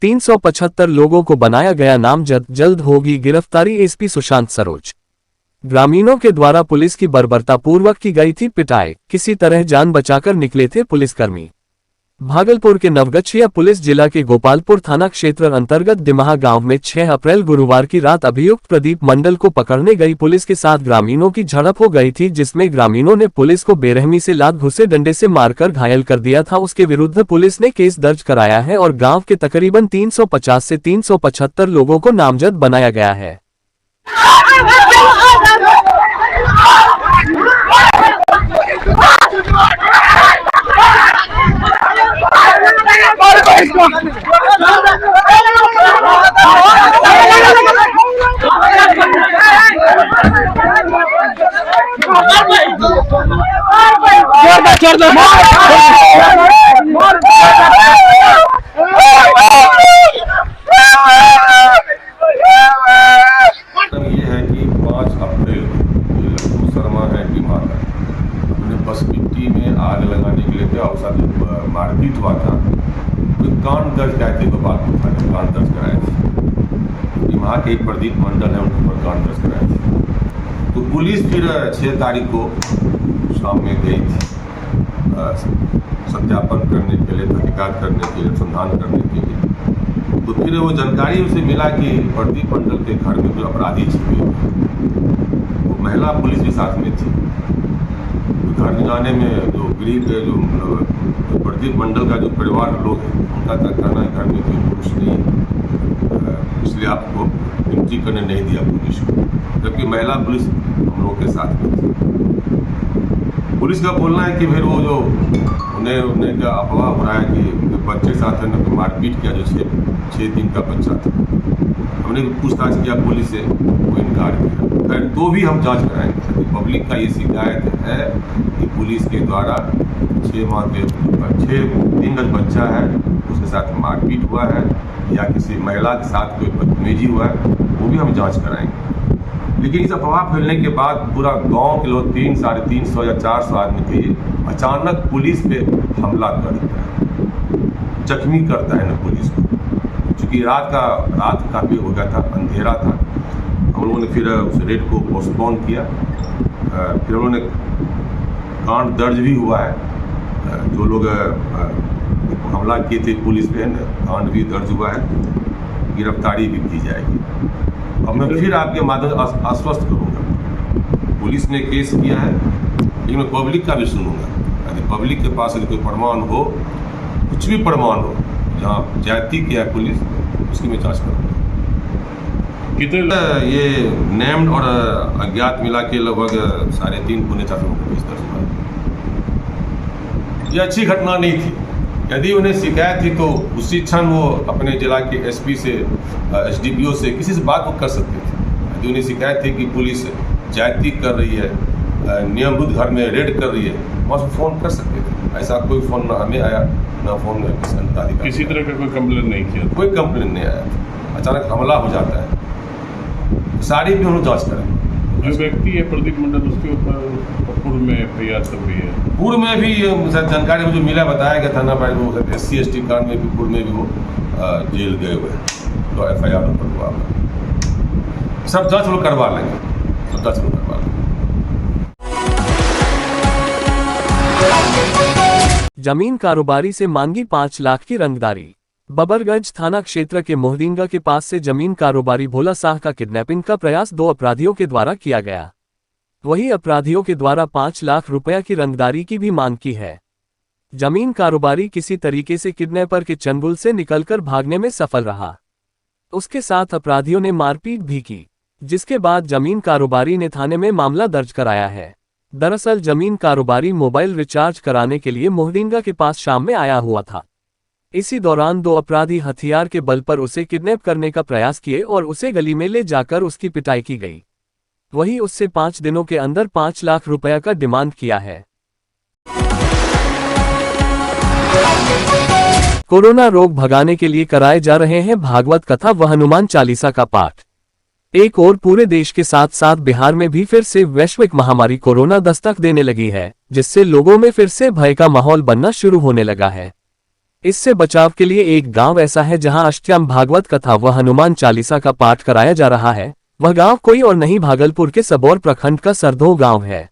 375 लोगों को बनाया गया नामजद, जल्द होगी गिरफ्तारी। एसपी सुशांत सरोज। ग्रामीणों के द्वारा पुलिस की बर्बरतापूर्वक की गई थी पिटाई, किसी तरह जान बचाकर निकले थे पुलिसकर्मी। भागलपुर के नवगछिया पुलिस जिला के गोपालपुर थाना क्षेत्र अंतर्गत दिमहा गांव में 6 अप्रैल गुरुवार की रात अभियुक्त प्रदीप मंडल को पकड़ने गई पुलिस के साथ ग्रामीणों की झड़प हो गई थी, जिसमें ग्रामीणों ने पुलिस को बेरहमी से लात घुसे डंडे से मारकर घायल कर दिया था। उसके विरुद्ध पुलिस ने केस दर्ज कराया है और गाँव के तकरीबन 350 से 375 लोगों को नामजद बनाया गया है। बस मिट्टी में आग लगाने के लिए और साथ मारपीट हुआ था, तो कांड दर्ज कराए थे। गोपालपुर थाने कांड दर्ज कराए थे। वहाँ के एक प्रदीप मंडल है, उनके ऊपर कांड दर्ज कराए थे। तो पुलिस फिर 6 तारीख को शाम में गई थी सत्यापन करने के लिए, तहकीकात करने के लिए, अनुसंधान करने के लिए। तो फिर वो जानकारी उसे मिला कि प्रदीप मंडल के घर में जो अपराधी छिपे हुए, वो महिला पुलिस भी साथ में थी। घर जाने में जो गरीब जो प्रदीप मंडल का जो परिवार लोग हैं, उनका कहना है घर में कोई पुरुष नहीं है, इसलिए आपको एंट्री करने नहीं दिया पुलिस को, जबकि महिला पुलिस हम लोगों के साथ में थी। पुलिस का बोलना है कि फिर वो जो उन्हें का अफवाह हो रहा है कि बच्चे साथ है ना, मारपीट किया, जो 6 दिन का बच्चा था। हमने पूछताछ किया पुलिस से, वो इनकार किया। खैर तो भी हम जांच कराएंगे। पब्लिक का ये शिकायत है कि पुलिस के द्वारा 6 दिन का बच्चा है, उसके साथ मारपीट हुआ है या किसी महिला के साथ कोई बदतमीजी हुआ है, वो भी हम जांच कराएंगे। लेकिन इस अफवाह फैलने के बाद पूरा गांव के लोग 300, 350 या 400 आदमी के अचानक पुलिस पे हमला कर देता है, जख्मी करता है ना पुलिस को। चूँकि रात काफ़ी हो गया था, अंधेरा था, हम लोगों ने फिर उस रेड को पोस्टपोन किया। फिर उन्होंने कांड दर्ज भी हुआ है। जो लोग हमला किए थे पुलिस पे, कांड भी दर्ज हुआ है, गिरफ्तारी भी की जाएगी। अब मैं फिर आपके माध्यम से आश्वस्त करूँगा, पुलिस ने केस किया है, लेकिन मैं पब्लिक का भी सुनूंगा। यदि पब्लिक के पास यदि कोई प्रमाण हो, कुछ भी प्रमाण हो जहाँ ज्यादती किया है पुलिस, उसकी मैं जाँच करूँगा। कितने ये नेम्ड और अज्ञात मिला के लगभग 3.5 पौने 4 लोगों को केस दर्ज हुआ। ये अच्छी घटना नहीं थी। यदि उन्हें शिकायत थी तो उसी क्षण वो अपने जिला के एसपी से, एसडीपीओ से, किसी से बात कर सकते थे। यदि उन्हें शिकायत थी कि पुलिस ज्यादती कर रही है, नियमबद्ध घर में रेड कर रही है, वहाँ से फ़ोन कर सकते थे। ऐसा कोई फ़ोन ना हमें आया, ना फ़ोन किसी तरह का कोई कंप्लेन नहीं किया, कोई कंप्लेन नहीं आया। अचानक हमला हो जाता है, सारी भी हम लोग जाँच करें। जो व्यक्ति है प्रदीप मंडल, उसके ऊपर पूर्व में एफआईआर सब हुई है। पूर्व में भी जानकारी मुझे मिला, बताया गया थाना पर वो SC/ST कांड में भी पूर्व में भी वो जेल गए हुए हैं, तो एफआईआर ऊपर हुआ। सब जाँच लोग करवा लेंगे, सब जाँच लोग करवा लेंगे। जमीन कारोबारी से मांगी 5 लाख की रंगदारी। बबरगंज थाना क्षेत्र के मोहदीनगा के पास से जमीन कारोबारी भोला शाह का किडनैपिंग का प्रयास 2 अपराधियों के द्वारा किया गया। वही अपराधियों के द्वारा 5 लाख रुपया की रंगदारी की भी मांग की है। जमीन कारोबारी किसी तरीके से किडनैपर के चंगुल से निकलकर भागने में सफल रहा। उसके साथ अपराधियों ने मारपीट भी की, जिसके बाद जमीन कारोबारी ने थाने में मामला दर्ज कराया है। दरअसल जमीन कारोबारी मोबाइल रिचार्ज कराने के लिए मोहदीनगा के पास शाम में आया हुआ था। इसी दौरान 2 अपराधी हथियार के बल पर उसे किडनैप करने का प्रयास किए और उसे गली में ले जाकर उसकी पिटाई की गई। वहीं उससे 5 दिनों के अंदर 5 लाख रुपया का डिमांड किया है। कोरोना रोग भगाने के लिए कराए जा रहे हैं भागवत कथा व हनुमान चालीसा का पाठ। एक और पूरे देश के साथ साथ बिहार में भी फिर से वैश्विक महामारी कोरोना दस्तक देने लगी है, जिससे लोगों में फिर से भय का माहौल बनना शुरू होने लगा है। इससे बचाव के लिए एक गांव ऐसा है जहां अष्टयाम भागवत कथा व हनुमान चालीसा का पाठ कराया जा रहा है। वह गांव कोई और नहीं भागलपुर के सबौर प्रखंड का सरधो गांव है,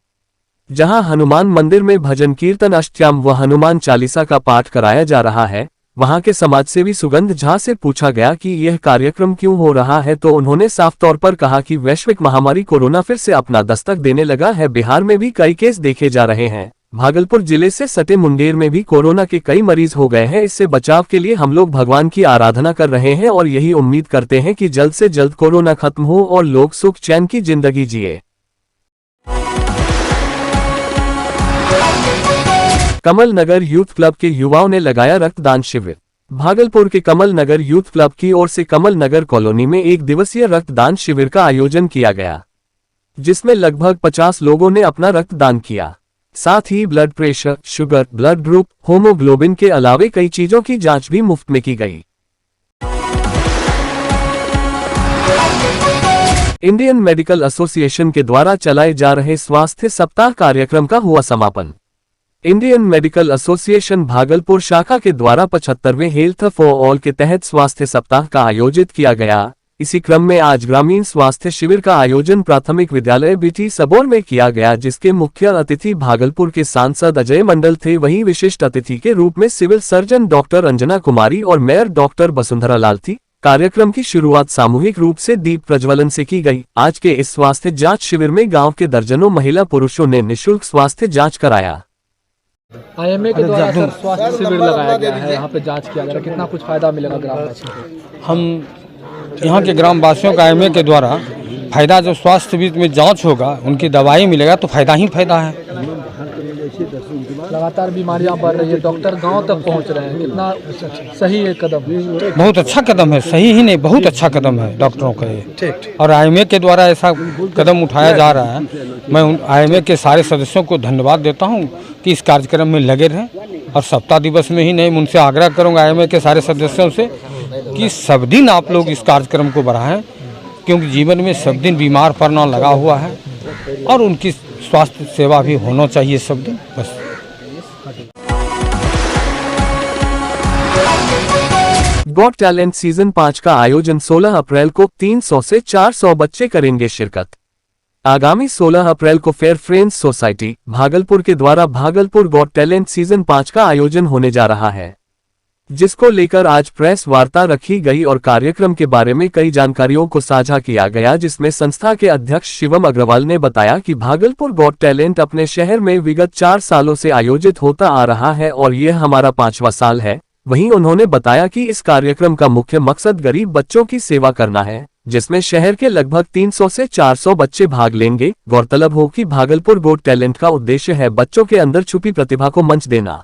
जहां हनुमान मंदिर में भजन कीर्तन अष्टयाम व हनुमान चालीसा का पाठ कराया जा रहा है। वहां के समाजसेवी सुगंध झा से पूछा गया कि यह कार्यक्रम क्यों हो रहा है तो उन्होंने साफ तौर पर कहा कि वैश्विक महामारी कोरोना फिर से अपना दस्तक देने लगा है। बिहार में भी कई केस देखे जा रहे हैं। भागलपुर जिले से सटे मुंगेर में भी कोरोना के कई मरीज हो गए हैं। इससे बचाव के लिए हम लोग भगवान की आराधना कर रहे हैं और यही उम्मीद करते हैं कि जल्द से जल्द कोरोना खत्म हो और लोग सुख चैन की जिंदगी जिए। कमल नगर यूथ क्लब के युवाओं ने लगाया रक्तदान शिविर। भागलपुर के कमल नगर यूथ क्लब की ओर से कमल नगर कॉलोनी में एक दिवसीय रक्तदान शिविर का आयोजन किया गया, जिसमें लगभग 50 लोगों ने अपना रक्तदान किया। साथ ही blood pressure, sugar, blood group, haemoglobin के अलावे कई चीजों की जांच भी मुफ्त में की गई। इंडियन मेडिकल एसोसिएशन के द्वारा चलाए जा रहे स्वास्थ्य सप्ताह कार्यक्रम का हुआ समापन। इंडियन मेडिकल एसोसिएशन भागलपुर शाखा के द्वारा 75वें हेल्थ फॉर ऑल के तहत स्वास्थ्य सप्ताह का आयोजित किया गया। इसी क्रम में आज ग्रामीण स्वास्थ्य शिविर का आयोजन प्राथमिक विद्यालय बीटी सबौर में किया गया, जिसके मुख्य अतिथि भागलपुर के सांसद अजय मंडल थे। वहीं विशिष्ट अतिथि के रूप में सिविल सर्जन डॉक्टर अंजना कुमारी और मेयर डॉक्टर वसुंधरा लाल थी। कार्यक्रम की शुरुआत सामूहिक रूप से दीप प्रज्वलन से की गई। आज के इस स्वास्थ्य जांच शिविर में गांव के दर्जनों महिला पुरुषों ने निःशुल्क स्वास्थ्य जांच कराया। आईएमए के द्वारा सर स्वास्थ्य शिविर लगाया गया है, यहाँ पे जांच किया जा रहा है, कितना कुछ फायदा मिलेगा ग्रामवासियों को? हम यहाँ के ग्रामवासियों का आईएमए के द्वारा फायदा जो स्वास्थ्य बीच में जांच होगा, उनकी दवाई मिलेगा तो फायदा ही फायदा है। लगातार बीमारियां बढ़ रही है, डॉक्टर गांव तक पहुंच रहे हैं, कितना सही है कदम? बहुत अच्छा कदम है, सही ही नहीं बहुत अच्छा कदम है डॉक्टरों का ये। और आईएमए के द्वारा ऐसा कदम उठाया जा रहा है। मैं उन आईएमए के सारे सदस्यों को धन्यवाद देता हूँ कि इस कार्यक्रम में लगे रहें। और सप्ताह दिवस में ही नहीं, मैं उनसे आग्रह करूँगा आईएमए के सारे सदस्यों से कि सब दिन आप लोग इस कार्यक्रम को बढ़ाएं, क्योंकि जीवन में सब दिन बीमार पड़ना लगा हुआ है और उनकी स्वास्थ्य सेवा भी होना चाहिए सब दिन। बस गॉट टैलेंट सीजन 5 का आयोजन 16 अप्रैल को 300 से 400 बच्चे करेंगे शिरकत। आगामी 16 अप्रैल को फेयर फ्रेंड्स सोसाइटी भागलपुर के द्वारा भागलपुर गॉट टैलेंट सीजन 5 का आयोजन होने जा रहा है, जिसको लेकर आज प्रेस वार्ता रखी गई और कार्यक्रम के बारे में कई जानकारियों को साझा किया गया, जिसमें संस्था के अध्यक्ष शिवम अग्रवाल ने बताया कि भागलपुर गॉट टैलेंट अपने शहर में विगत 4 सालों से आयोजित होता आ रहा है और यह हमारा 5वां साल है। वहीं उन्होंने बताया कि इस कार्यक्रम का मुख्य मकसद गरीब बच्चों की सेवा करना है, जिसमें शहर के लगभग 300 से 400 बच्चे भाग लेंगे। गौरतलब हो कि भागलपुर गॉट टैलेंट का उद्देश्य है बच्चों के अंदर छुपी प्रतिभा को मंच देना।